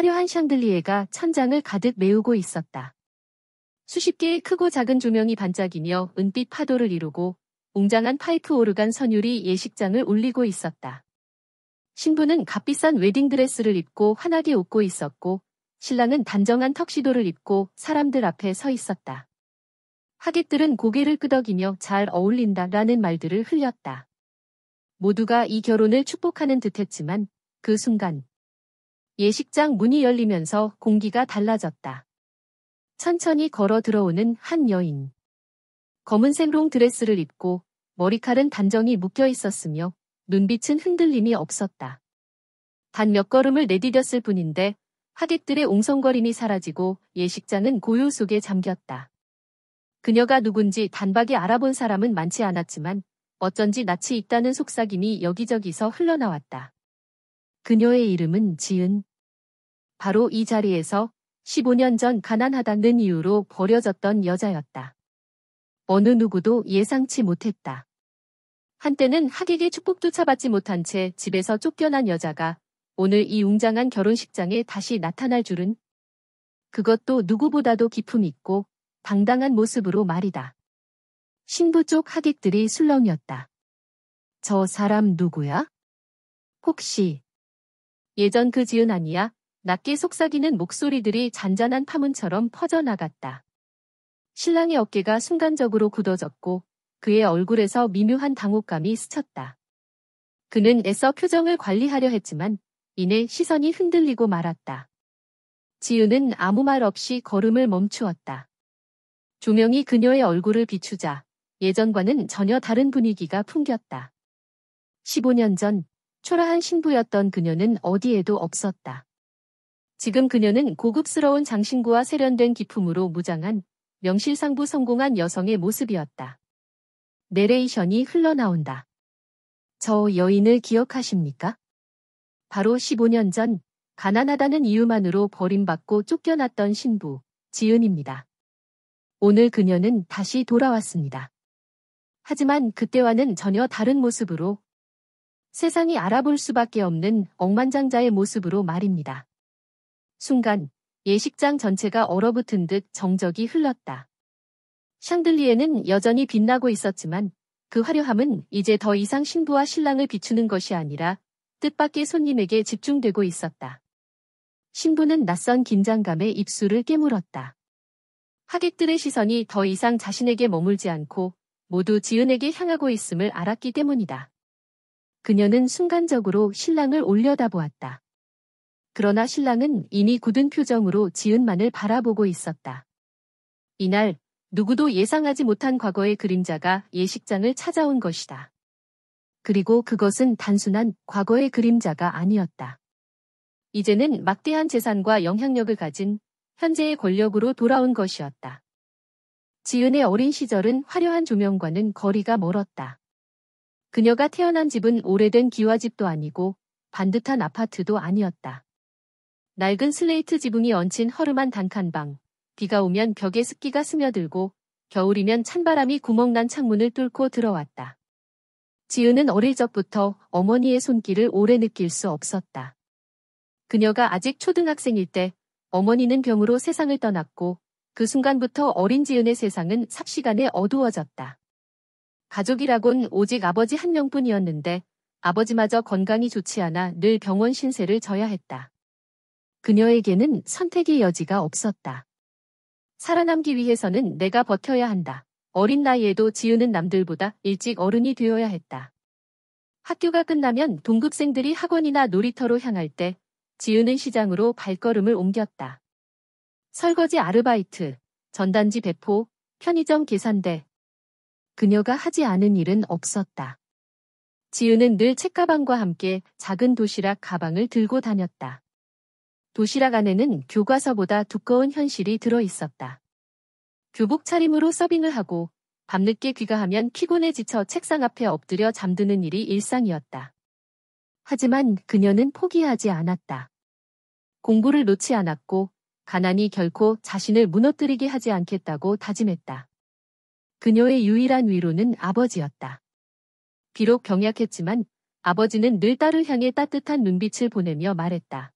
화려한 샹들리에가 천장을 가득 메우고 있었다. 수십 개의 크고 작은 조명이 반짝이며 은빛 파도를 이루고 웅장한 파이프 오르간 선율이 예식장을 울리고 있었다. 신부는 값비싼 웨딩드레스를 입고 환하게 웃고 있었고 신랑은 단정한 턱시도를 입고 사람들 앞에 서 있었다. 하객들은 고개를 끄덕이며 잘 어울린다라는 말들을 흘렸다. 모두가 이 결혼을 축복하는 듯했지만 그 순간 예식장 문이 열리면서 공기가 달라졌다. 천천히 걸어 들어오는 한 여인. 검은색 롱 드레스를 입고 머리칼은 단정히 묶여 있었으며 눈빛은 흔들림이 없었다. 단 몇 걸음을 내디뎠을 뿐인데 하객들의 옹성거림이 사라지고 예식장은 고요 속에 잠겼다. 그녀가 누군지 단박에 알아본 사람은 많지 않았지만 어쩐지 낯이 익다는 속삭임이 여기저기서 흘러나왔다. 그녀의 이름은 지은. 바로 이 자리에서 15년 전 가난하다는 이유로 버려졌던 여자였다. 어느 누구도 예상치 못했다. 한때는 하객의 축복조차 받지 못한 채 집에서 쫓겨난 여자가 오늘 이 웅장한 결혼식장에 다시 나타날 줄은. 그것도 누구보다도 기품 있고 당당한 모습으로 말이다. 신부 쪽 하객들이 술렁였다. 저 사람 누구야? 혹시 예전 그 지은 아니야? 낮게 속삭이는 목소리들이 잔잔한 파문처럼 퍼져나갔다. 신랑의 어깨가 순간적으로 굳어졌고 그의 얼굴에서 미묘한 당혹감이 스쳤다. 그는 애써 표정을 관리하려 했지만 이내 시선이 흔들리고 말았다. 지은은 아무 말 없이 걸음을 멈추었다. 조명이 그녀의 얼굴을 비추자 예전과는 전혀 다른 분위기가 풍겼다. 15년 전 초라한 신부였던 그녀는 어디에도 없었다. 지금 그녀는 고급스러운 장신구와 세련된 기품으로 무장한 명실상부 성공한 여성의 모습이었다. 내레이션이 흘러나온다. 저 여인을 기억하십니까? 바로 15년 전 가난하다는 이유만으로 버림받고 쫓겨났던 신부 지은입니다. 오늘 그녀는 다시 돌아왔습니다. 하지만 그때와는 전혀 다른 모습으로 세상이 알아볼 수밖에 없는 억만장자의 모습으로 말입니다. 순간 예식장 전체가 얼어붙은 듯 정적이 흘렀다. 샹들리에는 여전히 빛나고 있었지만 그 화려함은 이제 더 이상 신부와 신랑을 비추는 것이 아니라 뜻밖의 손님에게 집중되고 있었다. 신부는 낯선 긴장감에 입술을 깨물었다. 하객들의 시선이 더 이상 자신에게 머물지 않고 모두 지은에게 향하고 있음을 알았기 때문이다. 그녀는 순간적으로 신랑을 올려다보았다. 그러나 신랑은 이미 굳은 표정으로 지은만을 바라보고 있었다. 이날 누구도 예상하지 못한 과거의 그림자가 예식장을 찾아온 것이다. 그리고 그것은 단순한 과거의 그림자가 아니었다. 이제는 막대한 재산과 영향력을 가진 현재의 권력으로 돌아온 것이었다. 지은의 어린 시절은 화려한 조명과는 거리가 멀었다. 그녀가 태어난 집은 오래된 기와집도 아니고 반듯한 아파트도 아니었다. 낡은 슬레이트 지붕이 얹힌 허름한 단칸방, 비가 오면 벽에 습기가 스며들고 겨울이면 찬바람이 구멍난 창문을 뚫고 들어왔다. 지은은 어릴 적부터 어머니의 손길을 오래 느낄 수 없었다. 그녀가 아직 초등학생일 때 어머니는 병으로 세상을 떠났고 그 순간부터 어린 지은의 세상은 삽시간에 어두워졌다. 가족이라곤 오직 아버지 한 명뿐이었는데 아버지마저 건강이 좋지 않아 늘 병원 신세를 져야 했다. 그녀에게는 선택의 여지가 없었다. 살아남기 위해서는 내가 버텨야 한다. 어린 나이에도 지은은 남들보다 일찍 어른이 되어야 했다. 학교가 끝나면 동급생들이 학원이나 놀이터로 향할 때 지은은 시장으로 발걸음을 옮겼다. 설거지 아르바이트, 전단지 배포, 편의점 계산대. 그녀가 하지 않은 일은 없었다. 지은은 늘 책가방과 함께 작은 도시락 가방을 들고 다녔다. 도시락 안에는 교과서보다 두꺼운 현실이 들어있었다. 교복 차림으로 서빙을 하고 밤늦게 귀가하면 피곤해 지쳐 책상 앞에 엎드려 잠드는 일이 일상이었다. 하지만 그녀는 포기하지 않았다. 공부를 놓지 않았고 가난이 결코 자신을 무너뜨리게 하지 않겠다고 다짐했다. 그녀의 유일한 위로는 아버지였다. 비록 병약했지만 아버지는 늘 딸을 향해 따뜻한 눈빛을 보내며 말했다.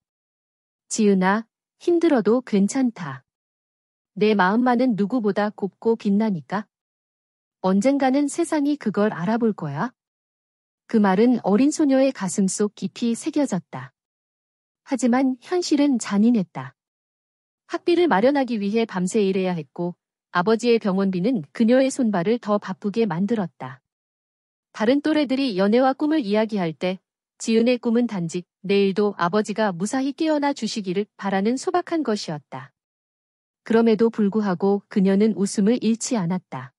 지은아, 힘들어도 괜찮다. 내 마음만은 누구보다 곱고 빛나니까. 언젠가는 세상이 그걸 알아볼 거야. 그 말은 어린 소녀의 가슴 속 깊이 새겨졌다. 하지만 현실은 잔인했다. 학비를 마련하기 위해 밤새 일해야 했고 아버지의 병원비는 그녀의 손발을 더 바쁘게 만들었다. 다른 또래들이 연애와 꿈을 이야기할 때 지은의 꿈은 단지 내일도 아버지가 무사히 깨어나 주시기를 바라는 소박한 것이었다. 그럼에도 불구하고 그녀는 웃음을 잃지 않았다.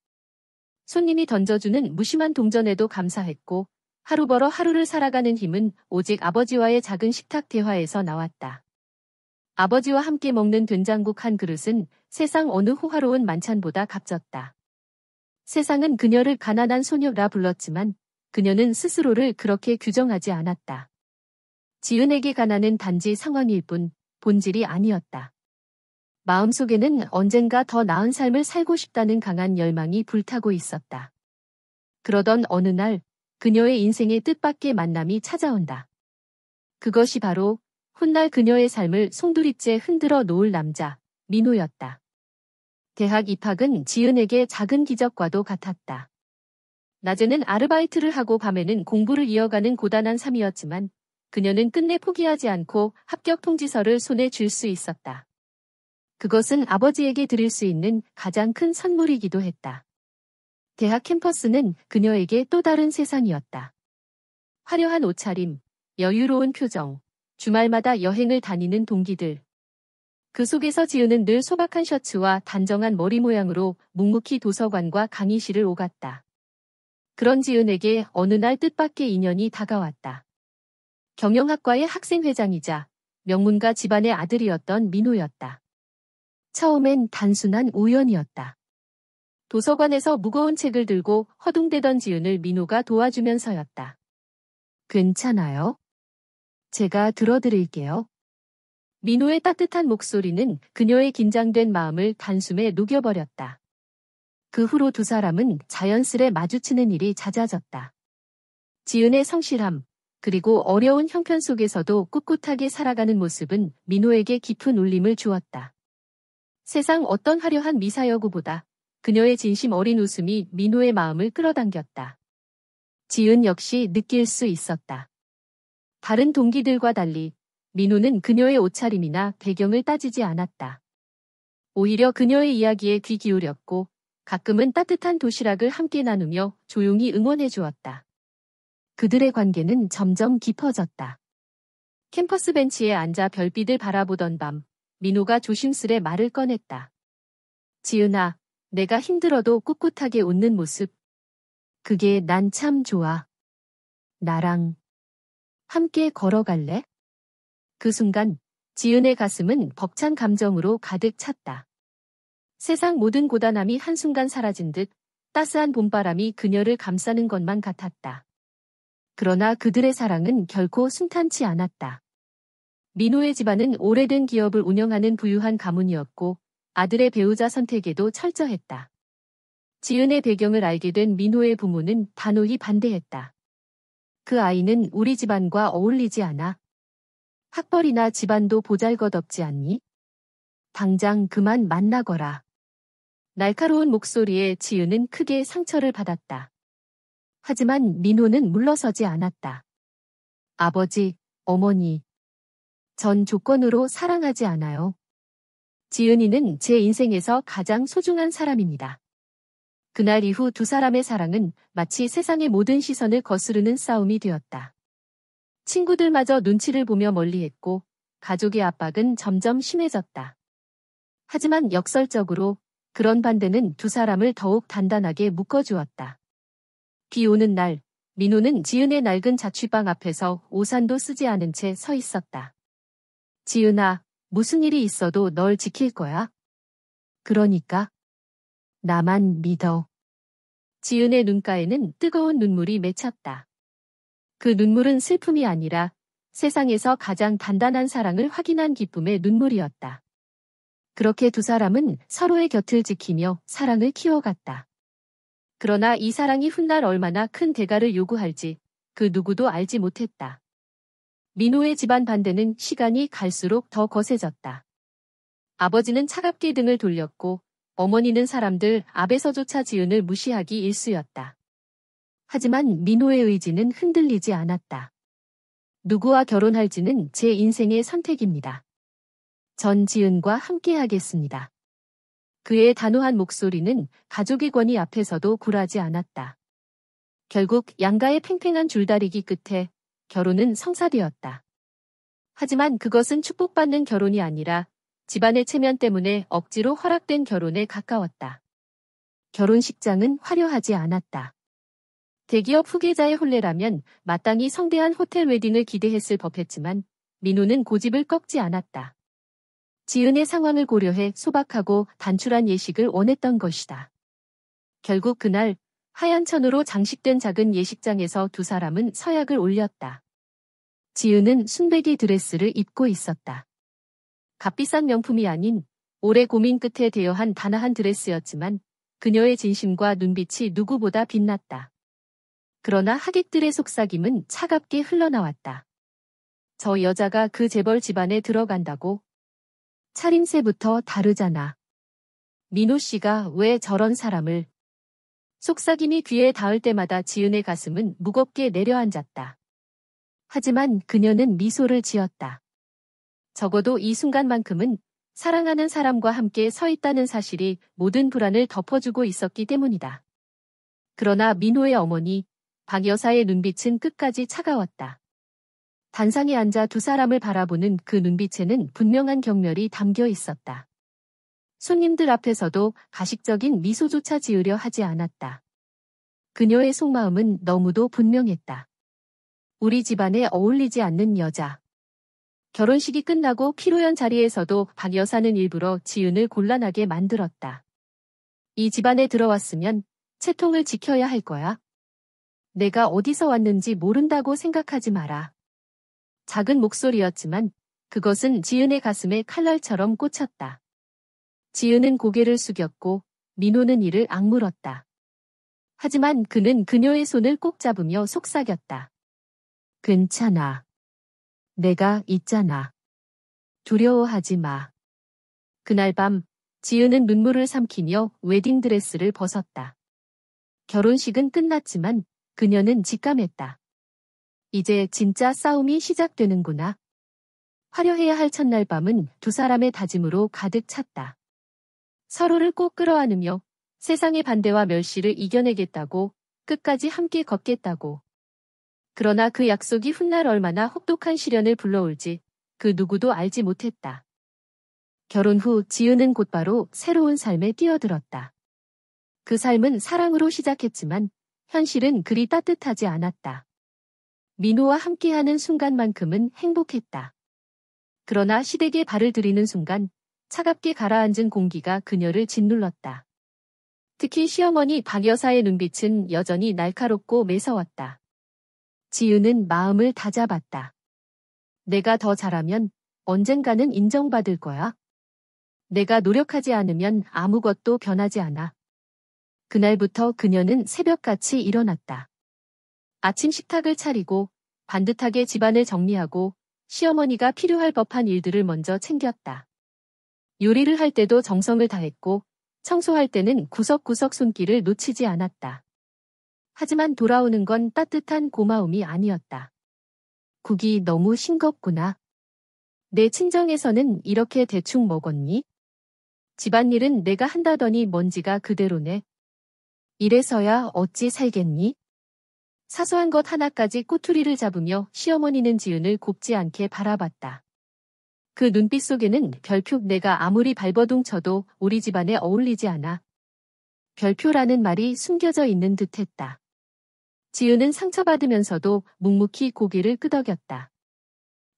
손님이 던져주는 무심한 동전에도 감사했고 하루 벌어 하루를 살아가는 힘은 오직 아버지와의 작은 식탁 대화에서 나왔다. 아버지와 함께 먹는 된장국 한 그릇은 세상 어느 호화로운 만찬보다 값졌다. 세상은 그녀를 가난한 소녀라 불렀지만 그녀는 스스로를 그렇게 규정하지 않았다. 지은에게 가난은 단지 상황일 뿐 본질이 아니었다. 마음속에는 언젠가 더 나은 삶을 살고 싶다는 강한 열망이 불타고 있었다. 그러던 어느 날 그녀의 인생의 뜻밖의 만남이 찾아온다. 그것이 바로 훗날 그녀의 삶을 송두리째 흔들어 놓을 남자, 민호였다. 대학 입학은 지은에게 작은 기적과도 같았다. 낮에는 아르바이트를 하고 밤에는 공부를 이어가는 고단한 삶이었지만 그녀는 끝내 포기하지 않고 합격 통지서를 손에 쥘 수 있었다. 그것은 아버지에게 드릴 수 있는 가장 큰 선물이기도 했다. 대학 캠퍼스는 그녀에게 또 다른 세상이었다. 화려한 옷차림, 여유로운 표정, 주말마다 여행을 다니는 동기들. 그 속에서 지은은 늘 소박한 셔츠와 단정한 머리 모양으로 묵묵히 도서관과 강의실을 오갔다. 그런 지은에게 어느 날 뜻밖의 인연이 다가왔다. 경영학과의 학생회장이자 명문가 집안의 아들이었던 민호였다. 처음엔 단순한 우연이었다. 도서관에서 무거운 책을 들고 허둥대던 지은을 민호가 도와주면서였다. 괜찮아요? 제가 들어드릴게요. 민호의 따뜻한 목소리는 그녀의 긴장된 마음을 단숨에 녹여버렸다. 그 후로 두 사람은 자연스레 마주치는 일이 잦아졌다. 지은의 성실함, 그리고 어려운 형편 속에서도 꿋꿋하게 살아가는 모습은 민호에게 깊은 울림을 주었다. 세상 어떤 화려한 미사여구보다 그녀의 진심 어린 웃음이 민호의 마음을 끌어당겼다. 지은 역시 느낄 수 있었다. 다른 동기들과 달리 민호는 그녀의 옷차림이나 배경을 따지지 않았다. 오히려 그녀의 이야기에 귀 기울였고 가끔은 따뜻한 도시락을 함께 나누며 조용히 응원해 주었다. 그들의 관계는 점점 깊어졌다. 캠퍼스 벤치에 앉아 별빛을 바라보던 밤, 민호가 조심스레 말을 꺼냈다. 지은아, 내가 힘들어도 꿋꿋하게 웃는 모습. 그게 난 참 좋아. 나랑 함께 걸어갈래? 그 순간 지은의 가슴은 벅찬 감정으로 가득 찼다. 세상 모든 고단함이 한순간 사라진 듯 따스한 봄바람이 그녀를 감싸는 것만 같았다. 그러나 그들의 사랑은 결코 순탄치 않았다. 민호의 집안은 오래된 기업을 운영하는 부유한 가문이었고 아들의 배우자 선택에도 철저했다. 지은의 배경을 알게 된 민호의 부모는 단호히 반대했다. 그 아이는 우리 집안과 어울리지 않아. 학벌이나 집안도 보잘것없지 않니? 당장 그만 만나거라. 날카로운 목소리에 지은은 크게 상처를 받았다. 하지만 민호는 물러서지 않았다. 아버지, 어머니. 전 조건으로 사랑하지 않아요. 지은이는 제 인생에서 가장 소중한 사람입니다. 그날 이후 두 사람의 사랑은 마치 세상의 모든 시선을 거스르는 싸움이 되었다. 친구들마저 눈치를 보며 멀리했고 가족의 압박은 점점 심해졌다. 하지만 역설적으로 그런 반대는 두 사람을 더욱 단단하게 묶어주었다. 비 오는 날, 민호는 지은의 낡은 자취방 앞에서 우산도 쓰지 않은 채 서 있었다. 지은아, 무슨 일이 있어도 널 지킬 거야. 그러니까 나만 믿어. 지은의 눈가에는 뜨거운 눈물이 맺혔다. 그 눈물은 슬픔이 아니라 세상에서 가장 단단한 사랑을 확인한 기쁨의 눈물이었다. 그렇게 두 사람은 서로의 곁을 지키며 사랑을 키워갔다. 그러나 이 사랑이 훗날 얼마나 큰 대가를 요구할지 그 누구도 알지 못했다. 민호의 집안 반대는 시간이 갈수록 더 거세졌다. 아버지는 차갑게 등을 돌렸고 어머니는 사람들 앞에서조차 지은을 무시하기 일쑤였다. 하지만 민호의 의지는 흔들리지 않았다. 누구와 결혼할지는 제 인생의 선택입니다. 전 지은과 함께하겠습니다. 그의 단호한 목소리는 가족의 권위 앞에서도 굴하지 않았다. 결국 양가의 팽팽한 줄다리기 끝에 결혼은 성사되었다. 하지만 그것은 축복받는 결혼이 아니라 집안의 체면 때문에 억지로 허락된 결혼에 가까웠다. 결혼식장은 화려하지 않았다. 대기업 후계자의 혼례라면 마땅히 성대한 호텔 웨딩을 기대했을 법했지만 민호는 고집을 꺾지 않았다. 지은의 상황을 고려해 소박하고 단출한 예식을 원했던 것이다. 결국 그날 하얀 천으로 장식된 작은 예식장에서 두 사람은 서약을 올렸다. 지은은 순백의 드레스를 입고 있었다. 값비싼 명품이 아닌 오래 고민 끝에 대여한 단아한 드레스였지만 그녀의 진심과 눈빛이 누구보다 빛났다. 그러나 하객들의 속삭임은 차갑게 흘러나왔다. 저 여자가 그 재벌 집안에 들어간다고? 차림새부터 다르잖아. 민호 씨가 왜 저런 사람을? 속삭임이 귀에 닿을 때마다 지은의 가슴은 무겁게 내려앉았다. 하지만 그녀는 미소를 지었다. 적어도 이 순간만큼은 사랑하는 사람과 함께 서 있다는 사실이 모든 불안을 덮어주고 있었기 때문이다. 그러나 민호의 어머니, 박 여사의 눈빛은 끝까지 차가웠다. 단상에 앉아 두 사람을 바라보는 그 눈빛에는 분명한 경멸이 담겨 있었다. 손님들 앞에서도 가식적인 미소조차 지으려 하지 않았다. 그녀의 속마음은 너무도 분명했다. 우리 집안에 어울리지 않는 여자. 결혼식이 끝나고 피로연 자리에서도 박 여사는 일부러 지은을 곤란하게 만들었다. 이 집안에 들어왔으면 채통을 지켜야 할 거야. 내가 어디서 왔는지 모른다고 생각하지 마라. 작은 목소리였지만 그것은 지은의 가슴에 칼날처럼 꽂혔다. 지은은 고개를 숙였고 민호는 이를 악물었다. 하지만 그는 그녀의 손을 꼭 잡으며 속삭였다. 괜찮아. 내가 있잖아. 두려워하지 마. 그날 밤 지은은 눈물을 삼키며 웨딩드레스를 벗었다. 결혼식은 끝났지만 그녀는 직감했다. 이제 진짜 싸움이 시작되는구나. 화려해야 할 첫날 밤은 두 사람의 다짐으로 가득 찼다. 서로를 꼭 끌어안으며 세상의 반대와 멸시를 이겨내겠다고, 끝까지 함께 걷겠다고. 그러나 그 약속이 훗날 얼마나 혹독한 시련을 불러올지 그 누구도 알지 못했다. 결혼 후 지은은 곧바로 새로운 삶에 뛰어들었다. 그 삶은 사랑으로 시작했지만 현실은 그리 따뜻하지 않았다. 민호와 함께하는 순간만큼은 행복했다. 그러나 시댁에 발을 들이는 순간 차갑게 가라앉은 공기가 그녀를 짓눌렀다. 특히 시어머니 박 여사의 눈빛은 여전히 날카롭고 매서웠다. 지은은 마음을 다잡았다. 내가 더 잘하면 언젠가는 인정받을 거야. 내가 노력하지 않으면 아무것도 변하지 않아. 그날부터 그녀는 새벽같이 일어났다. 아침 식탁을 차리고 반듯하게 집안을 정리하고 시어머니가 필요할 법한 일들을 먼저 챙겼다. 요리를 할 때도 정성을 다했고 청소할 때는 구석구석 손길을 놓치지 않았다. 하지만 돌아오는 건 따뜻한 고마움이 아니었다. 국이 너무 싱겁구나. 내 친정에서는 이렇게 대충 먹었니? 집안일은 내가 한다더니 먼지가 그대로네. 이래서야 어찌 살겠니? 사소한 것 하나까지 꼬투리를 잡으며 시어머니는 지은을 곱지 않게 바라봤다. 그 눈빛 속에는 별표 내가 아무리 발버둥 쳐도 우리 집안에 어울리지 않아. 별표라는 말이 숨겨져 있는 듯했다. 지은은 상처받으면서도 묵묵히 고개를 끄덕였다.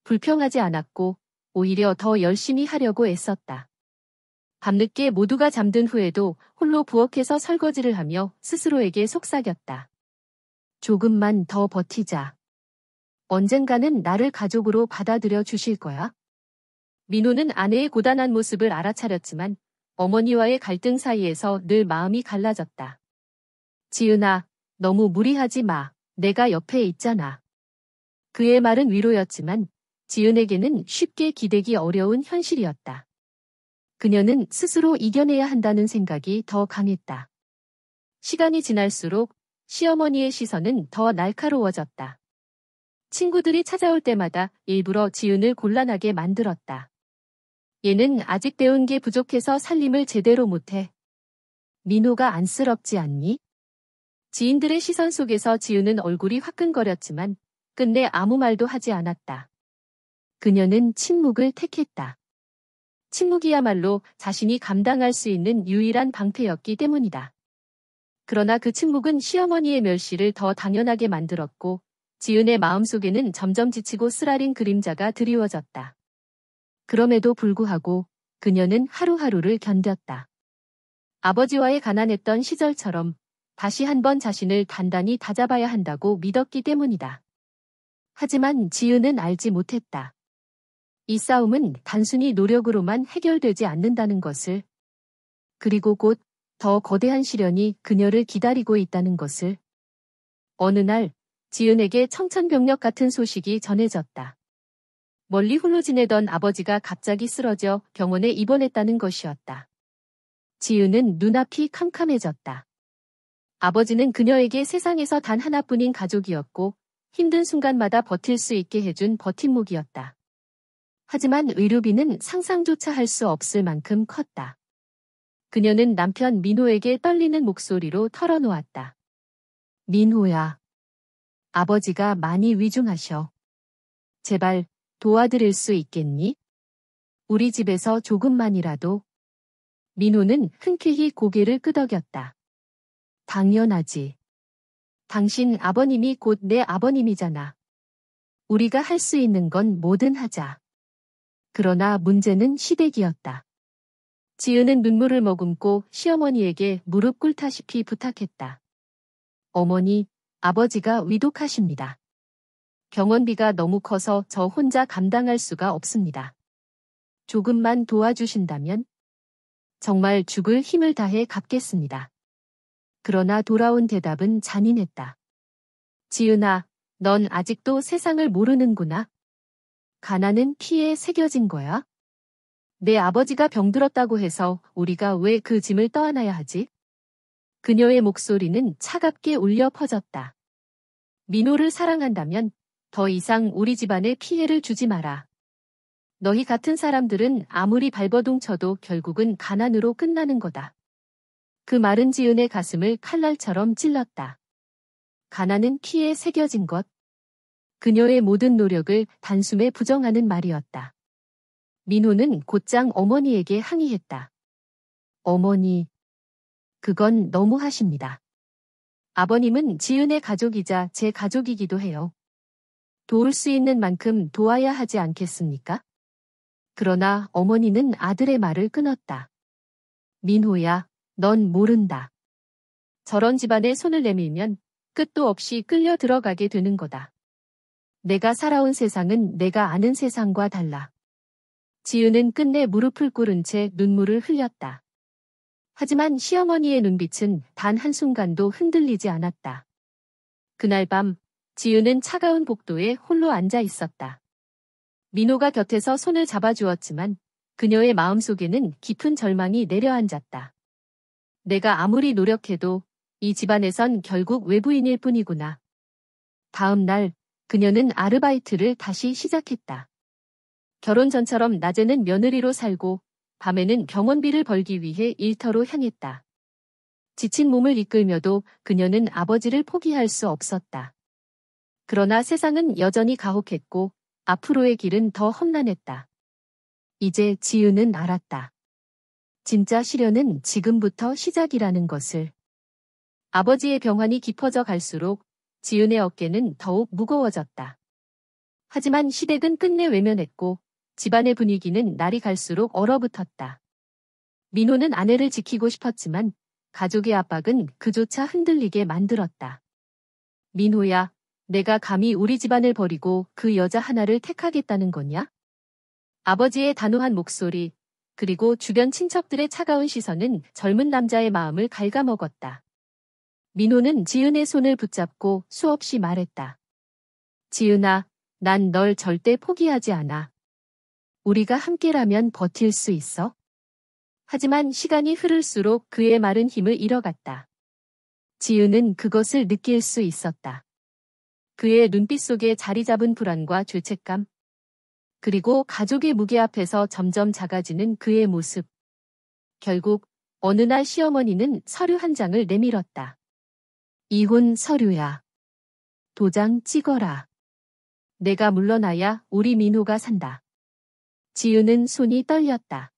불평하지 않았고 오히려 더 열심히 하려고 애썼다. 밤늦게 모두가 잠든 후에도 홀로 부엌에서 설거지를 하며 스스로에게 속삭였다. 조금만 더 버티자. 언젠가는 나를 가족으로 받아들여 주실 거야. 민호는 아내의 고단한 모습을 알아차렸지만 어머니와의 갈등 사이에서 늘 마음이 갈라졌다. 지은아, 너무 무리하지 마. 내가 옆에 있잖아. 그의 말은 위로였지만 지은에게는 쉽게 기대기 어려운 현실이었다. 그녀는 스스로 이겨내야 한다는 생각이 더 강했다. 시간이 지날수록 시어머니의 시선은 더 날카로워졌다. 친구들이 찾아올 때마다 일부러 지은을 곤란하게 만들었다. 얘는 아직 배운 게 부족해서 살림을 제대로 못해. 민호가 안쓰럽지 않니? 지인들의 시선 속에서 지은은 얼굴이 화끈거렸지만 끝내 아무 말도 하지 않았다. 그녀는 침묵을 택했다. 침묵이야말로 자신이 감당할 수 있는 유일한 방패였기 때문이다. 그러나 그 침묵은 시어머니의 멸시를 더 당연하게 만들었고 지은의 마음속에는 점점 지치고 쓰라린 그림자가 드리워졌다. 그럼에도 불구하고 그녀는 하루하루를 견뎠다. 아버지와의 가난했던 시절처럼 다시 한번 자신을 단단히 다잡아야 한다고 믿었기 때문이다. 하지만 지은은 알지 못했다. 이 싸움은 단순히 노력으로만 해결되지 않는다는 것을, 그리고 곧 더 거대한 시련이 그녀를 기다리고 있다는 것을. 어느 날 지은에게 청천벽력 같은 소식이 전해졌다. 멀리 홀로 지내던 아버지가 갑자기 쓰러져 병원에 입원했다는 것이었다. 지은은 눈앞이 캄캄해졌다. 아버지는 그녀에게 세상에서 단 하나뿐인 가족이었고 힘든 순간마다 버틸 수 있게 해준 버팀목이었다. 하지만 의료비는 상상조차 할 수 없을 만큼 컸다. 그녀는 남편 민호에게 떨리는 목소리로 털어놓았다. 민호야. 아버지가 많이 위중하셔. 제발 도와드릴 수 있겠니? 우리 집에서 조금만이라도. 민호는 흔쾌히 고개를 끄덕였다. 당연하지. 당신 아버님이 곧 내 아버님이잖아. 우리가 할 수 있는 건 뭐든 하자. 그러나 문제는 시댁이었다. 지은은 눈물을 머금고 시어머니에게 무릎 꿇다시피 부탁했다. 어머니, 아버지가 위독하십니다. 병원비가 너무 커서 저 혼자 감당할 수가 없습니다. 조금만 도와주신다면 정말 죽을 힘을 다해 갚겠습니다. 그러나 돌아온 대답은 잔인했다. 지은아, 넌 아직도 세상을 모르는구나. 가난은 피에 새겨진 거야? 내 아버지가 병들었다고 해서 우리가 왜 그 짐을 떠안아야 하지? 그녀의 목소리는 차갑게 울려 퍼졌다. 민호를 사랑한다면 더 이상 우리 집안에 피해를 주지 마라. 너희 같은 사람들은 아무리 발버둥 쳐도 결국은 가난으로 끝나는 거다. 그 말은 지은의 가슴을 칼날처럼 찔렀다. 가난은 피에 새겨진 것. 그녀의 모든 노력을 단숨에 부정하는 말이었다. 민호는 곧장 어머니에게 항의했다. 어머니, 그건 너무하십니다. 아버님은 지은의 가족이자 제 가족이기도 해요. 도울 수 있는 만큼 도와야 하지 않겠습니까? 그러나 어머니는 아들의 말을 끊었다. 민호야, 넌 모른다. 저런 집안에 손을 내밀면 끝도 없이 끌려 들어가게 되는 거다. 내가 살아온 세상은 내가 아는 세상과 달라. 지은은 끝내 무릎을 꿇은 채 눈물을 흘렸다. 하지만 시어머니의 눈빛은 단 한순간도 흔들리지 않았다. 그날 밤 지은은 차가운 복도에 홀로 앉아 있었다. 민호가 곁에서 손을 잡아주었지만 그녀의 마음속에는 깊은 절망이 내려앉았다. 내가 아무리 노력해도 이 집안에선 결국 외부인일 뿐이구나. 다음 날 그녀는 아르바이트를 다시 시작했다. 결혼 전처럼 낮에는 며느리로 살고 밤에는 병원비를 벌기 위해 일터로 향했다. 지친 몸을 이끌며도 그녀는 아버지를 포기할 수 없었다. 그러나 세상은 여전히 가혹했고 앞으로의 길은 더 험난했다. 이제 지은은 알았다. 진짜 시련은 지금부터 시작이라는 것을. 아버지의 병환이 깊어져 갈수록 지은의 어깨는 더욱 무거워졌다. 하지만 시댁은 끝내 외면했고 집안의 분위기는 날이 갈수록 얼어붙었다. 민호는 아내를 지키고 싶었지만 가족의 압박은 그조차 흔들리게 만들었다. 민호야, 내가 감히 우리 집안을 버리고 그 여자 하나를 택하겠다는 거냐? 아버지의 단호한 목소리, 그리고 주변 친척들의 차가운 시선은 젊은 남자의 마음을 갉아먹었다. 민호는 지은의 손을 붙잡고 수없이 말했다. 지은아, 난 널 절대 포기하지 않아. 우리가 함께라면 버틸 수 있어? 하지만 시간이 흐를수록 그의 말은 힘을 잃어갔다. 지은은 그것을 느낄 수 있었다. 그의 눈빛 속에 자리 잡은 불안과 죄책감, 그리고 가족의 무게 앞에서 점점 작아지는 그의 모습. 결국 어느 날 시어머니는 서류 한 장을 내밀었다. 이혼 서류야. 도장 찍어라. 내가 물러나야 우리 민호가 산다. 지은은 손이 떨렸다.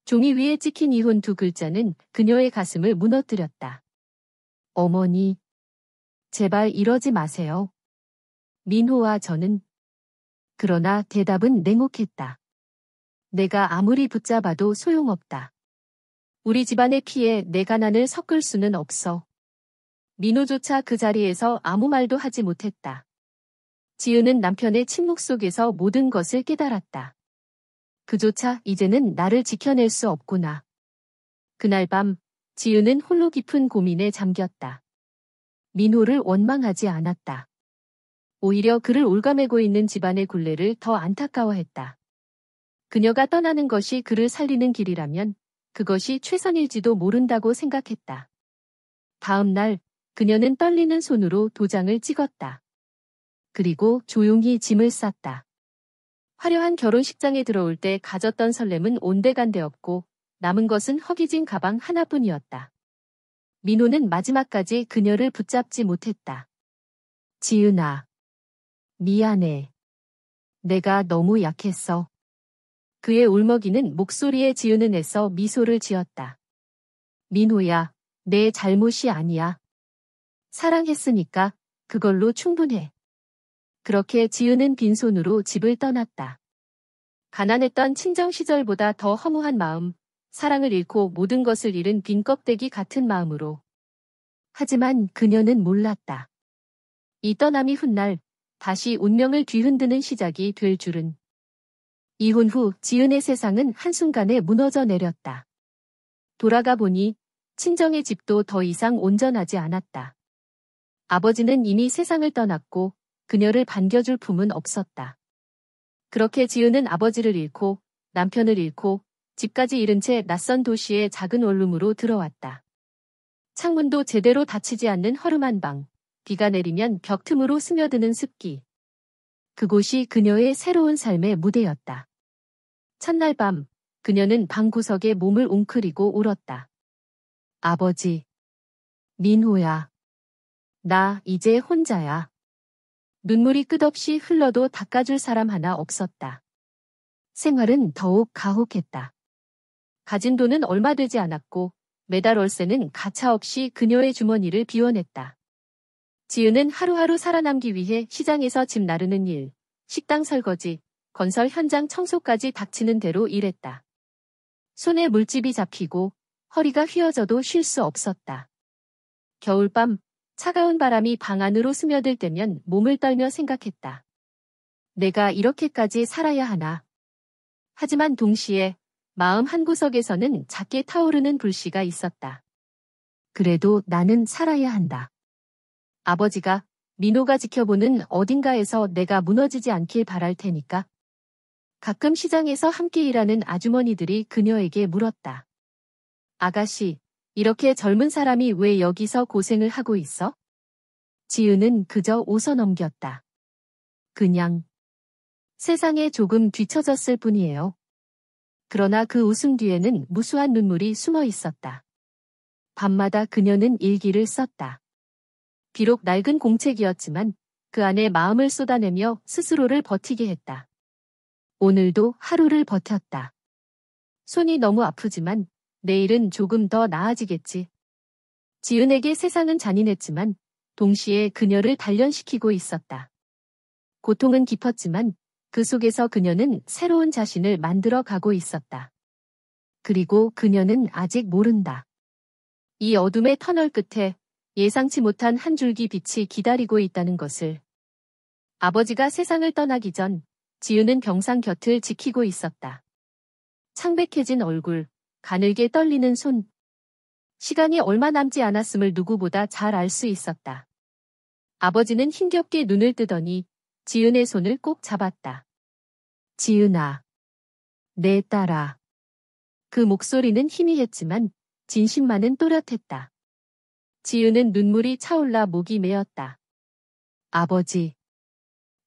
종이 위에 찍힌 이혼 두 글자는 그녀의 가슴을 무너뜨렸다. 어머니, 제발 이러지 마세요. 민호와 저는. 그러나 대답은 냉혹했다. 내가 아무리 붙잡아도 소용없다. 우리 집안의 피에 내 가난을 섞을 수는 없어. 민호조차 그 자리에서 아무 말도 하지 못했다. 지은은 남편의 침묵 속에서 모든 것을 깨달았다. 그조차 이제는 나를 지켜낼 수 없구나. 그날 밤 지은은 홀로 깊은 고민에 잠겼다. 민호를 원망하지 않았다. 오히려 그를 올가매고 있는 집안의 굴레를 더 안타까워했다. 그녀가 떠나는 것이 그를 살리는 길이라면 그것이 최선일지도 모른다고 생각했다. 다음 날 그녀는 떨리는 손으로 도장을 찍었다. 그리고 조용히 짐을 쌌다. 화려한 결혼식장에 들어올 때 가졌던 설렘은 온데간데 없고 남은 것은 허기진 가방 하나뿐이었다. 민호는 마지막까지 그녀를 붙잡지 못했다. 지은아. 미안해. 내가 너무 약했어. 그의 울먹이는 목소리에 지은은 애써 미소를 지었다. 민호야, 내 잘못이 아니야. 사랑했으니까 그걸로 충분해. 그렇게 지은은 빈손으로 집을 떠났다. 가난했던 친정 시절보다 더 허무한 마음, 사랑을 잃고 모든 것을 잃은 빈 껍데기 같은 마음으로. 하지만 그녀는 몰랐다. 이 떠남이 훗날 다시 운명을 뒤흔드는 시작이 될 줄은. 이혼 후 지은의 세상은 한순간에 무너져 내렸다. 돌아가 보니 친정의 집도 더 이상 온전하지 않았다. 아버지는 이미 세상을 떠났고 그녀를 반겨줄 품은 없었다. 그렇게 지은은 아버지를 잃고 남편을 잃고 집까지 잃은 채 낯선 도시의 작은 원룸으로 들어왔다. 창문도 제대로 닫히지 않는 허름한 방, 비가 내리면 벽 틈으로 스며드는 습기. 그곳이 그녀의 새로운 삶의 무대였다. 첫날 밤, 그녀는 방구석에 몸을 웅크리고 울었다. 아버지. 민호야. 나 이제 혼자야. 눈물이 끝없이 흘러도 닦아줄 사람 하나 없었다. 생활은 더욱 가혹했다. 가진 돈은 얼마 되지 않았고 매달 월세는 가차없이 그녀의 주머니를 비워냈다. 지은은 하루하루 살아남기 위해 시장에서 집 나르는 일, 식당 설거지, 건설 현장 청소까지 닥치는 대로 일했다. 손에 물집이 잡히고 허리가 휘어져도 쉴 수 없었다. 겨울밤 차가운 바람이 방 안으로 스며들 때면 몸을 떨며 생각했다. 내가 이렇게까지 살아야 하나. 하지만 동시에 마음 한구석에서는 작게 타오르는 불씨가 있었다. 그래도 나는 살아야 한다. 아버지가 민호가 지켜보는 어딘가에서 내가 무너지지 않길 바랄 테니까. 가끔 시장에서 함께 일하는 아주머니들이 그녀에게 물었다. 아가씨, 이렇게 젊은 사람이 왜 여기서 고생을 하고 있어? 지은은 그저 웃어넘겼다. 그냥 세상에 조금 뒤처졌을 뿐이에요. 그러나 그 웃음 뒤에는 무수한 눈물이 숨어 있었다. 밤마다 그녀는 일기를 썼다. 비록 낡은 공책이었지만 그 안에 마음을 쏟아내며 스스로를 버티게 했다. 오늘도 하루를 버텼다. 손이 너무 아프지만 내일은 조금 더 나아지겠지. 지은에게 세상은 잔인했지만 동시에 그녀를 단련시키고 있었다. 고통은 깊었지만 그 속에서 그녀는 새로운 자신을 만들어 가고 있었다. 그리고 그녀는 아직 모른다. 이 어둠의 터널 끝에 예상치 못한 한 줄기 빛이 기다리고 있다는 것을. 아버지가 세상을 떠나기 전 지은은 병상 곁을 지키고 있었다. 창백해진 얼굴, 가늘게 떨리는 손. 시간이 얼마 남지 않았음을 누구보다 잘 알 수 있었다. 아버지는 힘겹게 눈을 뜨더니 지은의 손을 꼭 잡았다. 지은아. 내 딸아. 그 목소리는 희미했지만 진심만은 또렷했다. 지은은 눈물이 차올라 목이 메었다. 아버지.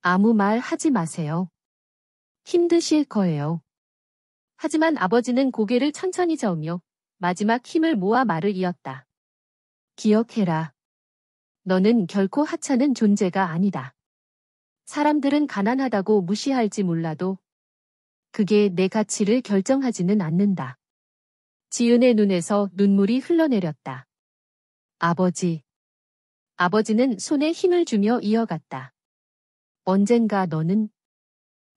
아무 말 하지 마세요. 힘드실 거예요. 하지만 아버지는 고개를 천천히 저으며 마지막 힘을 모아 말을 이었다. 기억해라. 너는 결코 하찮은 존재가 아니다. 사람들은 가난하다고 무시할지 몰라도 그게 내 가치를 결정하지는 않는다. 지은의 눈에서 눈물이 흘러내렸다. 아버지. 아버지는 손에 힘을 주며 이어갔다. 언젠가 너는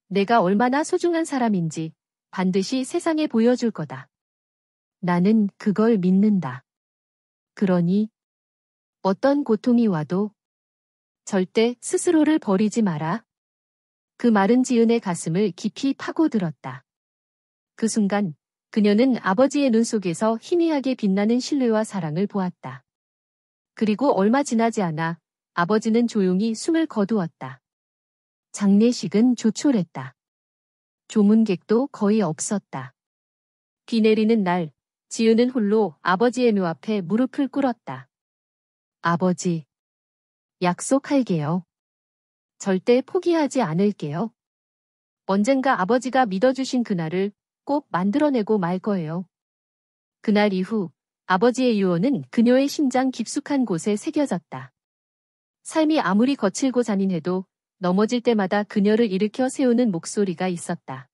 내가 얼마나 소중한 사람인지 반드시 세상에 보여줄 거다. 나는 그걸 믿는다. 그러니 어떤 고통이 와도 절대 스스로를 버리지 마라. 그 말은 지은의 가슴을 깊이 파고들었다. 그 순간 그녀는 아버지의 눈 속에서 희미하게 빛나는 신뢰와 사랑을 보았다. 그리고 얼마 지나지 않아 아버지는 조용히 숨을 거두었다. 장례식은 조촐했다. 조문객도 거의 없었다. 비 내리는 날, 지은은 홀로 아버지의 묘 앞에 무릎을 꿇었다. 아버지, 약속할게요. 절대 포기하지 않을게요. 언젠가 아버지가 믿어주신 그날을 꼭 만들어내고 말 거예요. 그날 이후 아버지의 유언은 그녀의 심장 깊숙한 곳에 새겨졌다. 삶이 아무리 거칠고 잔인해도 넘어질 때마다 그녀를 일으켜 세우는 목소리가 있었다.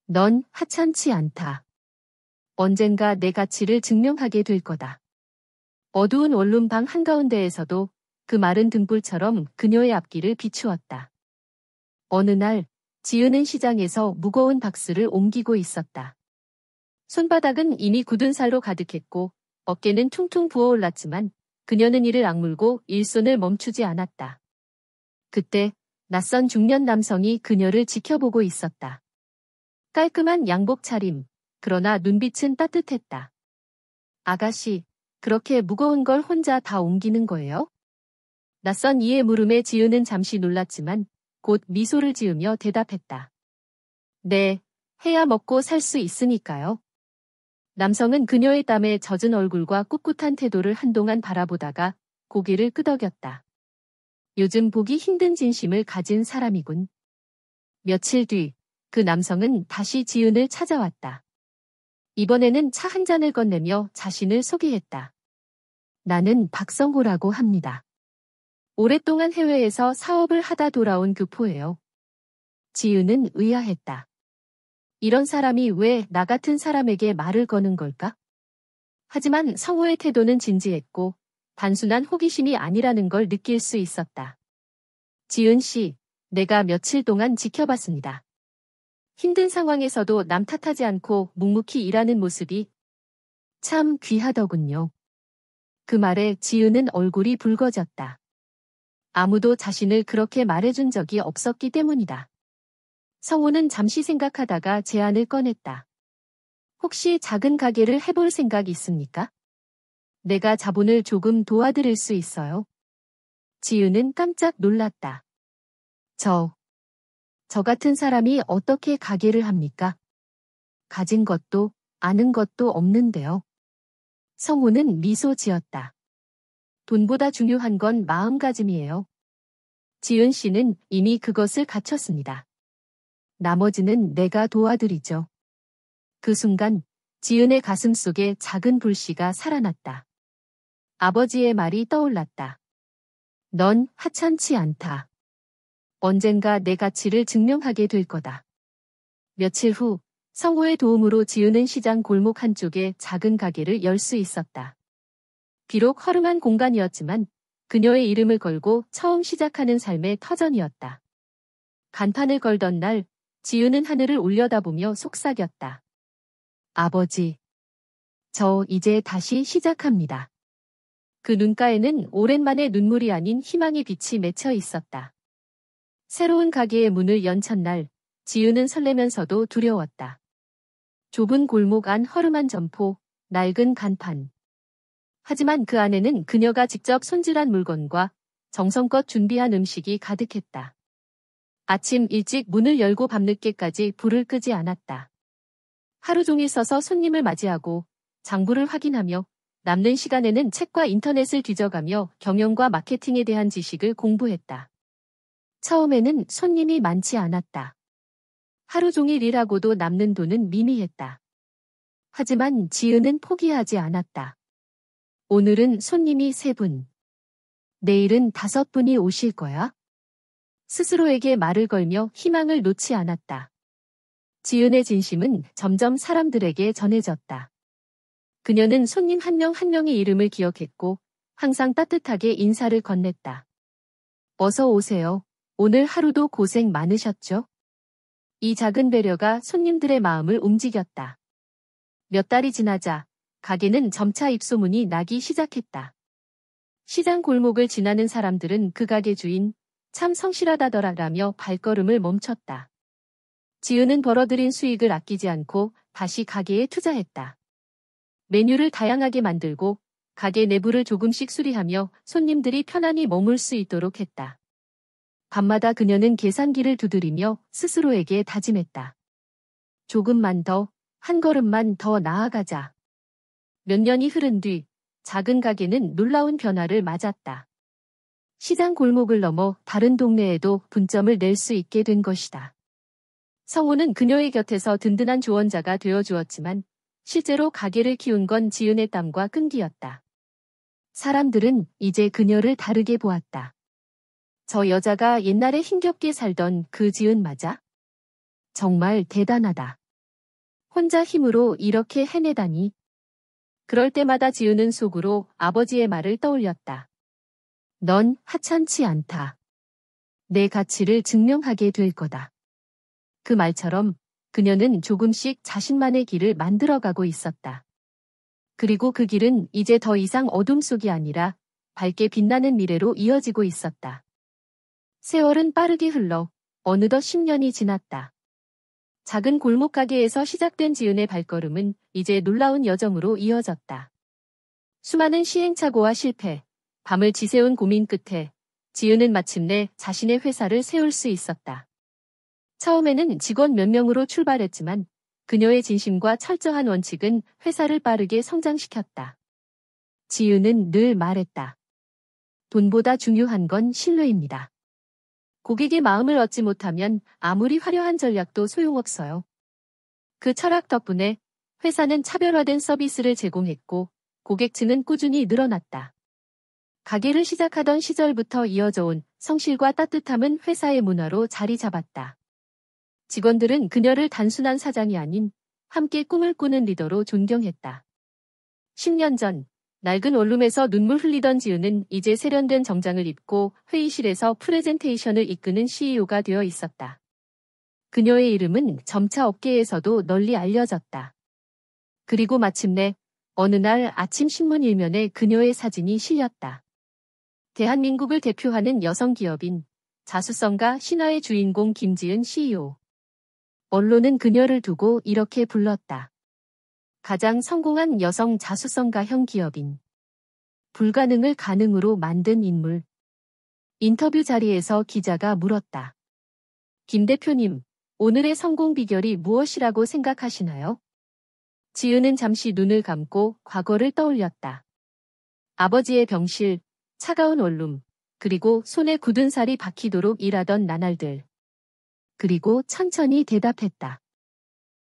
넌 하찮지 않다. 언젠가 내 가치를 증명하게 될 거다. 어두운 원룸 방 한가운데에서도 그 마른 등불처럼 그녀의 앞길을 비추었다. 어느 날 지은은 시장에서 무거운 박스를 옮기고 있었다. 손바닥은 이미 굳은 살로 가득했고 어깨는 퉁퉁 부어올랐지만 그녀는 이를 악물고 일손을 멈추지 않았다. 그때 낯선 중년 남성이 그녀를 지켜보고 있었다. 깔끔한 양복 차림, 그러나 눈빛은 따뜻했다. 아가씨, 그렇게 무거운 걸 혼자 다 옮기는 거예요? 낯선 이의 물음에 지은은 잠시 놀랐지만 곧 미소를 지으며 대답했다. 네, 해야 먹고 살 수 있으니까요. 남성은 그녀의 땀에 젖은 얼굴과 꿋꿋한 태도를 한동안 바라보다가 고개를 끄덕였다. 요즘 보기 힘든 진심을 가진 사람이군. 며칠 뒤, 그 남성은 다시 지은을 찾아왔다. 이번에는 차 한 잔을 건네며 자신을 소개했다. 나는 박성호라고 합니다. 오랫동안 해외에서 사업을 하다 돌아온 교포예요. 지은은 의아했다. 이런 사람이 왜 나 같은 사람에게 말을 거는 걸까? 하지만 성호의 태도는 진지했고 단순한 호기심이 아니라는 걸 느낄 수 있었다. 지은 씨, 내가 며칠 동안 지켜봤습니다. 힘든 상황에서도 남 탓하지 않고 묵묵히 일하는 모습이 참 귀하더군요. 그 말에 지은은 얼굴이 붉어졌다. 아무도 자신을 그렇게 말해준 적이 없었기 때문이다. 성우는 잠시 생각하다가 제안을 꺼냈다. 혹시 작은 가게를 해볼 생각 있습니까? 내가 자본을 조금 도와드릴 수 있어요. 지은은 깜짝 놀랐다. 저 같은 사람이 어떻게 가게를 합니까? 가진 것도 아는 것도 없는데요. 성우는 미소 지었다. 돈보다 중요한 건 마음가짐이에요. 지은 씨는 이미 그것을 갖췄습니다. 나머지는 내가 도와드리죠. 그 순간 지은의 가슴 속에 작은 불씨가 살아났다. 아버지의 말이 떠올랐다. 넌 하찮지 않다. 언젠가 내 가치를 증명하게 될 거다. 며칠 후 성호의 도움으로 지은은 시장 골목 한쪽에 작은 가게를 열 수 있었다. 비록 허름한 공간이었지만 그녀의 이름을 걸고 처음 시작하는 삶의 터전이었다. 간판을 걸던 날 지은은 하늘을 올려다보며 속삭였다. 아버지, 저 이제 다시 시작합니다. 그 눈가에는 오랜만에 눈물이 아닌 희망의 빛이 맺혀 있었다. 새로운 가게의 문을 연 첫날, 지은은 설레면서도 두려웠다. 좁은 골목 안 허름한 점포, 낡은 간판. 하지만 그 안에는 그녀가 직접 손질한 물건과 정성껏 준비한 음식이 가득했다. 아침 일찍 문을 열고 밤늦게까지 불을 끄지 않았다. 하루 종일 서서 손님을 맞이하고 장부를 확인하며 남는 시간에는 책과 인터넷을 뒤져가며 경영과 마케팅에 대한 지식을 공부했다. 처음에는 손님이 많지 않았다. 하루 종일 일하고도 남는 돈은 미미했다. 하지만 지은은 포기하지 않았다. 오늘은 손님이 3분. 내일은 5분이 오실 거야? 스스로에게 말을 걸며 희망을 놓지 않았다. 지은의 진심은 점점 사람들에게 전해졌다. 그녀는 손님 한 명 한 명의 이름을 기억했고 항상 따뜻하게 인사를 건넸다. 어서 오세요. 오늘 하루도 고생 많으셨죠? 이 작은 배려가 손님들의 마음을 움직였다. 몇 달이 지나자 가게는 점차 입소문이 나기 시작했다. 시장 골목을 지나는 사람들은 그 가게 주인 참 성실하다더라라며 발걸음을 멈췄다. 지은은 벌어들인 수익을 아끼지 않고 다시 가게에 투자했다. 메뉴를 다양하게 만들고 가게 내부를 조금씩 수리하며 손님들이 편안히 머물 수 있도록 했다. 밤마다 그녀는 계산기를 두드리며 스스로에게 다짐했다. 조금만 더, 한 걸음만 더 나아가자. 몇 년이 흐른 뒤 작은 가게는 놀라운 변화를 맞았다. 시장 골목을 넘어 다른 동네에도 분점을 낼 수 있게 된 것이다. 성우는 그녀의 곁에서 든든한 조언자가 되어주었지만 실제로 가게를 키운 건 지은의 땀과 끈기였다. 사람들은 이제 그녀를 다르게 보았다. 저 여자가 옛날에 힘겹게 살던 그 지은 맞아? 정말 대단하다. 혼자 힘으로 이렇게 해내다니. 그럴 때마다 지은은 속으로 아버지의 말을 떠올렸다. 넌 하찮지 않다. 내 가치를 증명하게 될 거다. 그 말처럼 그녀는 조금씩 자신만의 길을 만들어가고 있었다. 그리고 그 길은 이제 더 이상 어둠 속이 아니라 밝게 빛나는 미래로 이어지고 있었다. 세월은 빠르게 흘러 어느덧 10년이 지났다. 작은 골목 가게에서 시작된 지은의 발걸음은 이제 놀라운 여정으로 이어졌다. 수많은 시행착오와 실패, 밤을 지새운 고민 끝에 지은은 마침내 자신의 회사를 세울 수 있었다. 처음에는 직원 몇 명으로 출발했지만 그녀의 진심과 철저한 원칙은 회사를 빠르게 성장시켰다. 지은은 늘 말했다. 돈보다 중요한 건 신뢰입니다. 고객의 마음을 얻지 못하면 아무리 화려한 전략도 소용없어요. 그 철학 덕분에 회사는 차별화된 서비스를 제공했고 고객층은 꾸준히 늘어났다. 가게를 시작하던 시절부터 이어져 온 성실과 따뜻함은 회사의 문화로 자리 잡았다. 직원들은 그녀를 단순한 사장이 아닌 함께 꿈을 꾸는 리더로 존경했다. 10년 전 낡은 원룸에서 눈물 흘리던 지은은 이제 세련된 정장을 입고 회의실에서 프레젠테이션을 이끄는 CEO가 되어 있었다. 그녀의 이름은 점차 업계에서도 널리 알려졌다. 그리고 마침내 어느 날 아침 신문 일면에 그녀의 사진이 실렸다. 대한민국을 대표하는 여성 기업인 자수성가 신화의 주인공 김지은 CEO. 언론은 그녀를 두고 이렇게 불렀다. 가장 성공한 여성 자수성가형 기업인. 불가능을 가능으로 만든 인물. 인터뷰 자리에서 기자가 물었다. 김 대표님, 오늘의 성공 비결이 무엇이라고 생각하시나요? 지은은 잠시 눈을 감고 과거를 떠올렸다. 아버지의 병실, 차가운 원룸, 그리고 손에 굳은 살이 박히도록 일하던 나날들. 그리고 천천히 대답했다.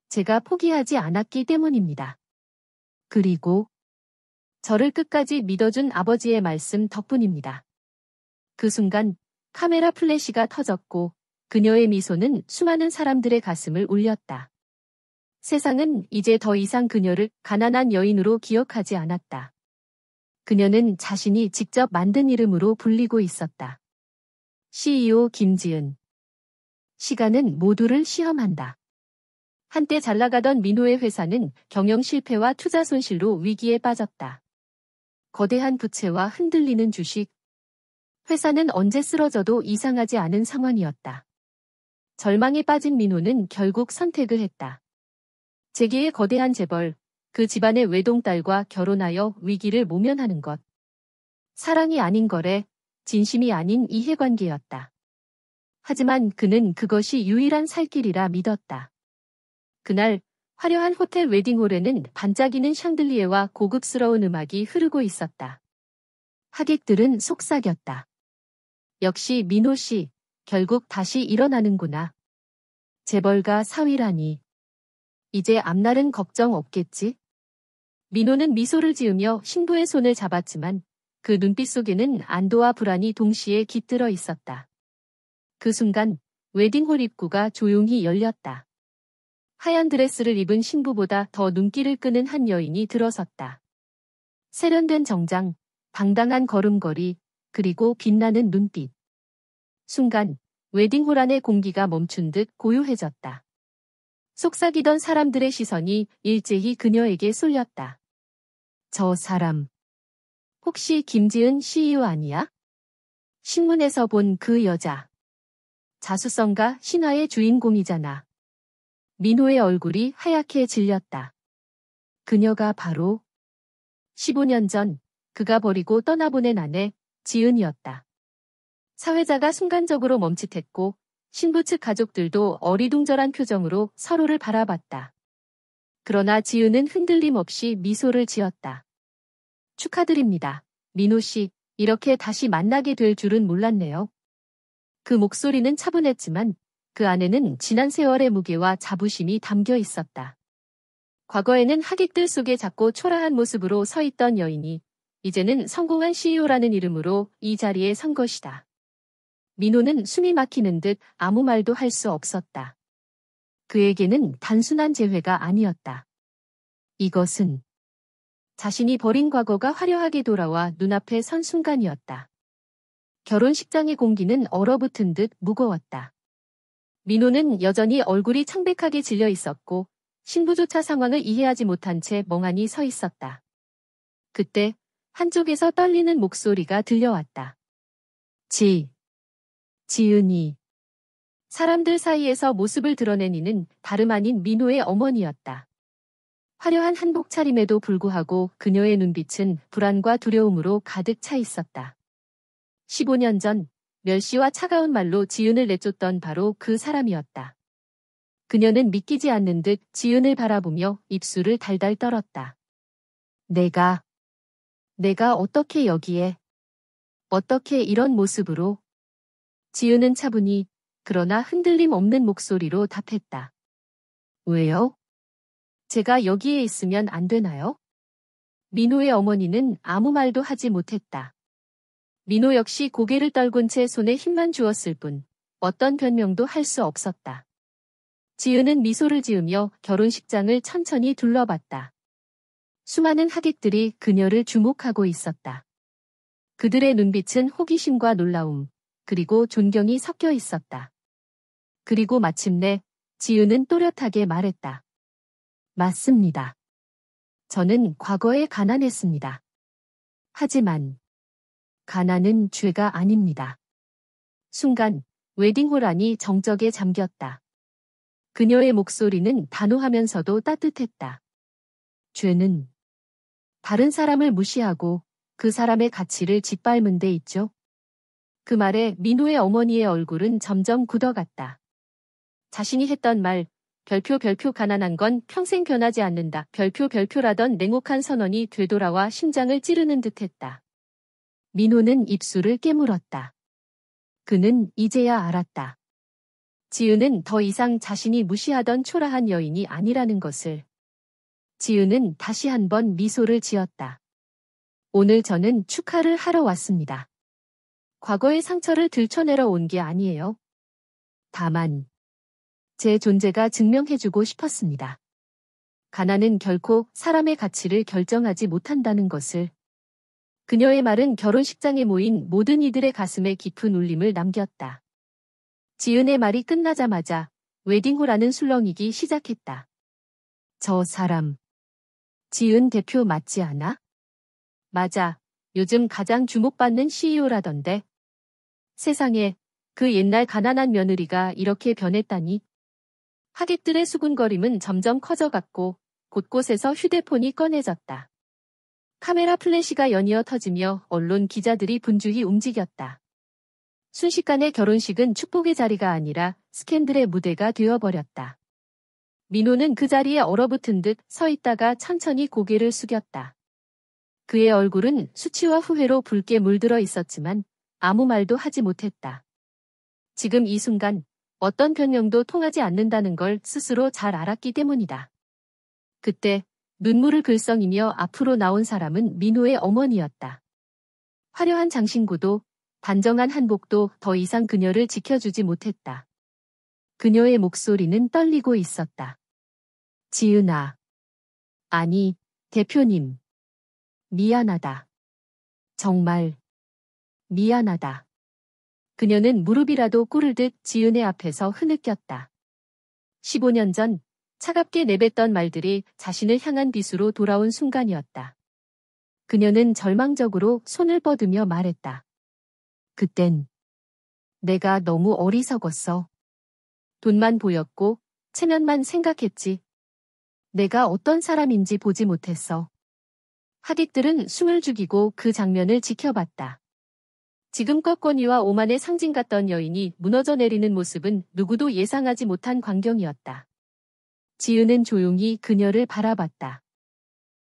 제가 포기하지 않았기 때문입니다. 그리고 저를 끝까지 믿어준 아버지의 말씀 덕분입니다. 그 순간 카메라 플래시가 터졌고 그녀의 미소는 수많은 사람들의 가슴을 울렸다. 세상은 이제 더 이상 그녀를 가난한 여인으로 기억하지 않았다. 그녀는 자신이 직접 만든 이름으로 불리고 있었다. CEO 김지은. 시간은 모두를 시험한다. 한때 잘 나가던 민호의 회사는 경영 실패와 투자 손실로 위기에 빠졌다. 거대한 부채와 흔들리는 주식. 회사는 언제 쓰러져도 이상하지 않은 상황이었다. 절망에 빠진 민호는 결국 선택을 했다. 재계의 거대한 재벌, 그 집안의 외동딸과 결혼하여 위기를 모면하는 것. 사랑이 아닌 거래, 진심이 아닌 이해관계였다. 하지만 그는 그것이 유일한 살 길이라 믿었다. 그날 화려한 호텔 웨딩홀에는 반짝이는 샹들리에와 고급스러운 음악이 흐르고 있었다. 하객들은 속삭였다. 역시 민호 씨, 결국 다시 일어나는구나. 재벌가 사위라니. 이제 앞날은 걱정 없겠지? 민호는 미소를 지으며 신부의 손을 잡았지만 그 눈빛 속에는 안도와 불안이 동시에 깃들어 있었다. 그 순간 웨딩홀 입구가 조용히 열렸다. 하얀 드레스를 입은 신부보다 더 눈길을 끄는 한 여인이 들어섰다. 세련된 정장, 당당한 걸음걸이, 그리고 빛나는 눈빛. 순간 웨딩홀 안의 공기가 멈춘 듯 고요해졌다. 속삭이던 사람들의 시선이 일제히 그녀에게 쏠렸다. 저 사람. 혹시 김지은 CEO 아니야? 신문에서 본 그 여자. 자수성가 신화의 주인공이잖아. 민호의 얼굴이 하얗게 질렸다. 그녀가 바로 15년 전 그가 버리고 떠나보낸 아내 지은이었다. 사회자가 순간적으로 멈칫했고 신부 측 가족들도 어리둥절한 표정으로 서로를 바라봤다. 그러나 지은은 흔들림 없이 미소를 지었다. 축하드립니다. 민호 씨, 이렇게 다시 만나게 될 줄은 몰랐네요. 그 목소리는 차분했지만 그 안에는 지난 세월의 무게와 자부심이 담겨 있었다. 과거에는 하객들 속에 작고 초라한 모습으로 서 있던 여인이 이제는 성공한 CEO라는 이름으로 이 자리에 선 것이다. 민호는 숨이 막히는 듯 아무 말도 할 수 없었다. 그에게는 단순한 재회가 아니었다. 이것은 자신이 버린 과거가 화려하게 돌아와 눈앞에 선 순간이었다. 결혼식장의 공기는 얼어붙은 듯 무거웠다. 민호는 여전히 얼굴이 창백하게 질려 있었고 신부조차 상황을 이해하지 못한 채 멍하니 서 있었다. 그때 한쪽에서 떨리는 목소리가 들려왔다. 지은이. 사람들 사이에서 모습을 드러낸 이는 다름 아닌 민호의 어머니였다. 화려한 한복 차림에도 불구하고 그녀의 눈빛은 불안과 두려움으로 가득 차 있었다. 15년 전 멸시와 차가운 말로 지은을 내쫓던 바로 그 사람이었다. 그녀는 믿기지 않는 듯 지은을 바라보며 입술을 달달 떨었다. 내가 어떻게 여기에, 어떻게 이런 모습으로? 지은은 차분히 그러나 흔들림 없는 목소리로 답했다. 왜요? 제가 여기에 있으면 안 되나요? 민호의 어머니는 아무 말도 하지 못했다. 민호 역시 고개를 떨군 채 손에 힘만 주었을 뿐 어떤 변명도 할 수 없었다. 지은은 미소를 지으며 결혼식장을 천천히 둘러봤다. 수많은 하객들이 그녀를 주목하고 있었다. 그들의 눈빛은 호기심과 놀라움, 그리고 존경이 섞여 있었다. 그리고 마침내 지은은 또렷하게 말했다. 맞습니다. 저는 과거에 가난했습니다. 하지만 가난은 죄가 아닙니다. 순간 웨딩홀 안이 정적에 잠겼다. 그녀의 목소리는 단호하면서도 따뜻했다. 죄는 다른 사람을 무시하고 그 사람의 가치를 짓밟은 데 있죠. 그 말에 민호의 어머니의 얼굴은 점점 굳어갔다. 자신이 했던 말, 별표 가난한 건 평생 변하지 않는다. 별표라던 냉혹한 선언이 되돌아와 심장을 찌르는 듯했다. 민호는 입술을 깨물었다. 그는 이제야 알았다. 지은은 더 이상 자신이 무시하던 초라한 여인이 아니라는 것을. 지은은 다시 한번 미소를 지었다. 오늘 저는 축하를 하러 왔습니다. 과거의 상처를 들춰내러 온 게 아니에요. 다만 제 존재가 증명해주고 싶었습니다. 가난은 결코 사람의 가치를 결정하지 못한다는 것을. 그녀의 말은 결혼식장에 모인 모든 이들의 가슴에 깊은 울림을 남겼다. 지은의 말이 끝나자마자 웨딩홀 안은 술렁이기 시작했다. 저 사람, 지은 대표 맞지 않아? 맞아. 요즘 가장 주목받는 CEO라던데. 세상에, 그 옛날 가난한 며느리가 이렇게 변했다니. 하객들의 수군거림은 점점 커져갔고 곳곳에서 휴대폰이 꺼내졌다. 카메라 플래시가 연이어 터지며 언론 기자들이 분주히 움직였다. 순식간에 결혼식은 축복의 자리가 아니라 스캔들의 무대가 되어버렸다. 민호는 그 자리에 얼어붙은 듯 서 있다가 천천히 고개를 숙였다. 그의 얼굴은 수치와 후회로 붉게 물들어 있었지만 아무 말도 하지 못했다. 지금 이 순간 어떤 변명도 통하지 않는다는 걸 스스로 잘 알았기 때문이다. 그때 눈물을 글썽이며 앞으로 나온 사람은 민호의 어머니였다. 화려한 장신구도 단정한 한복도 더 이상 그녀를 지켜주지 못했다. 그녀의 목소리는 떨리고 있었다. 지은아. 아니, 대표님. 미안하다. 정말 미안하다. 그녀는 무릎이라도 꿇을 듯 지은의 앞에서 흐느꼈다. 15년 전 차갑게 내뱉던 말들이 자신을 향한 비수로 돌아온 순간이었다. 그녀는 절망적으로 손을 뻗으며 말했다. 그땐 내가 너무 어리석었어. 돈만 보였고 체면만 생각했지. 내가 어떤 사람인지 보지 못했어. 하객들은 숨을 죽이고 그 장면을 지켜봤다. 지금껏 권위와 오만의 상징 같던 여인이 무너져 내리는 모습은 누구도 예상하지 못한 광경이었다. 지은은 조용히 그녀를 바라봤다.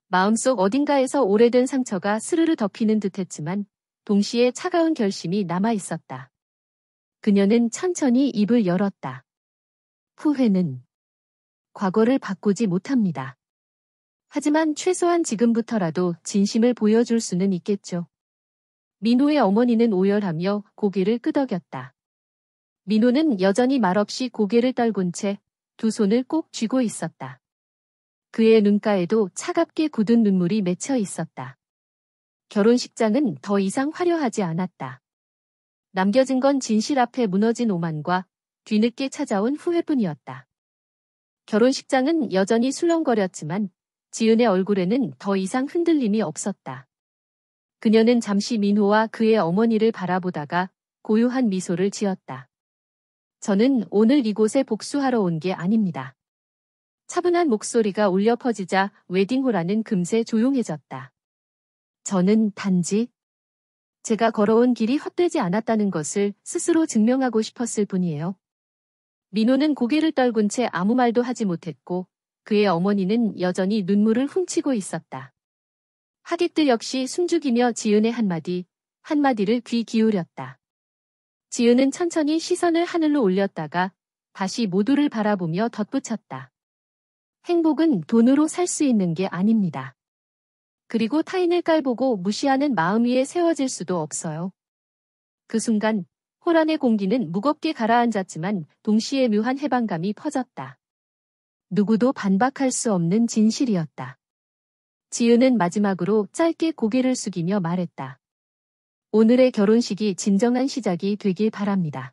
마음속 어딘가에서 오래된 상처가 스르르 덮이는 듯했지만 동시에 차가운 결심이 남아있었다. 그녀는 천천히 입을 열었다. 후회는 과거를 바꾸지 못합니다. 하지만 최소한 지금부터라도 진심을 보여줄 수는 있겠죠. 민호의 어머니는 오열하며 고개를 끄덕였다. 민호는 여전히 말없이 고개를 떨군 채 두 손을 꼭 쥐고 있었다. 그의 눈가에도 차갑게 굳은 눈물이 맺혀 있었다. 결혼식장은 더 이상 화려하지 않았다. 남겨진 건 진실 앞에 무너진 오만과 뒤늦게 찾아온 후회뿐이었다. 결혼식장은 여전히 술렁거렸지만 지은의 얼굴에는 더 이상 흔들림이 없었다. 그녀는 잠시 민호와 그의 어머니를 바라보다가 고요한 미소를 지었다. 저는 오늘 이곳에 복수하러 온 게 아닙니다. 차분한 목소리가 울려 퍼지자 웨딩홀 안은 금세 조용해졌다. 저는 단지 제가 걸어온 길이 헛되지 않았다는 것을 스스로 증명하고 싶었을 뿐이에요. 민호는 고개를 떨군 채 아무 말도 하지 못했고 그의 어머니는 여전히 눈물을 훔치고 있었다. 하객들 역시 숨죽이며 지은의 한마디를 귀 기울였다. 지은은 천천히 시선을 하늘로 올렸다가 다시 모두를 바라보며 덧붙였다. 행복은 돈으로 살 수 있는 게 아닙니다. 그리고 타인을 깔보고 무시하는 마음 위에 세워질 수도 없어요. 그 순간 홀 안의 공기는 무겁게 가라앉았지만 동시에 묘한 해방감이 퍼졌다. 누구도 반박할 수 없는 진실이었다. 지은은 마지막으로 짧게 고개를 숙이며 말했다. 오늘의 결혼식이 진정한 시작이 되길 바랍니다.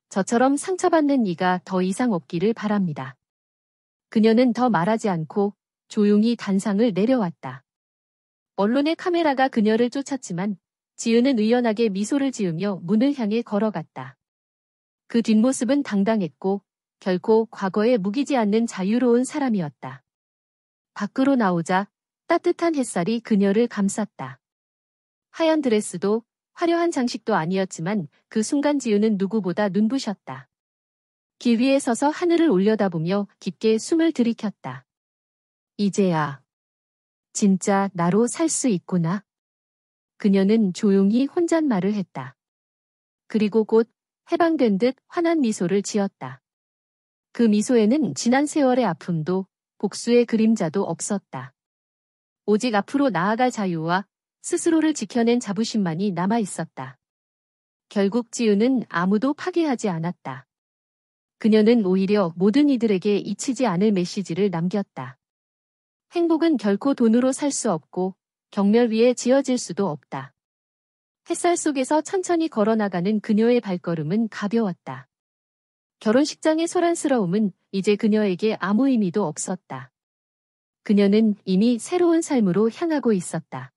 저처럼 상처받는 이가 더 이상 없기를 바랍니다. 그녀는 더 말하지 않고 조용히 단상을 내려왔다. 언론의 카메라가 그녀를 쫓았지만 지은은 의연하게 미소를 지으며 문을 향해 걸어갔다. 그 뒷모습은 당당했고 결코 과거에 묵이지 않는 자유로운 사람이었다. 밖으로 나오자 따뜻한 햇살이 그녀를 감쌌다. 하얀 드레스도 화려한 장식도 아니었지만 그 순간 지은은 누구보다 눈부셨다. 길 위에 서서 하늘을 올려다보며 깊게 숨을 들이켰다. 이제야 진짜 나로 살 수 있구나. 그녀는 조용히 혼잣말을 했다. 그리고 곧 해방된 듯 환한 미소를 지었다. 그 미소에는 지난 세월의 아픔도 복수의 그림자도 없었다. 오직 앞으로 나아갈 자유와 스스로를 지켜낸 자부심만이 남아 있었다. 결국 지은은 아무도 파괴하지 않았다. 그녀는 오히려 모든 이들에게 잊히지 않을 메시지를 남겼다. 행복은 결코 돈으로 살 수 없고 경멸 위에 지어질 수도 없다. 햇살 속에서 천천히 걸어나가는 그녀의 발걸음은 가벼웠다. 결혼식장의 소란스러움은 이제 그녀에게 아무 의미도 없었다. 그녀는 이미 새로운 삶으로 향하고 있었다.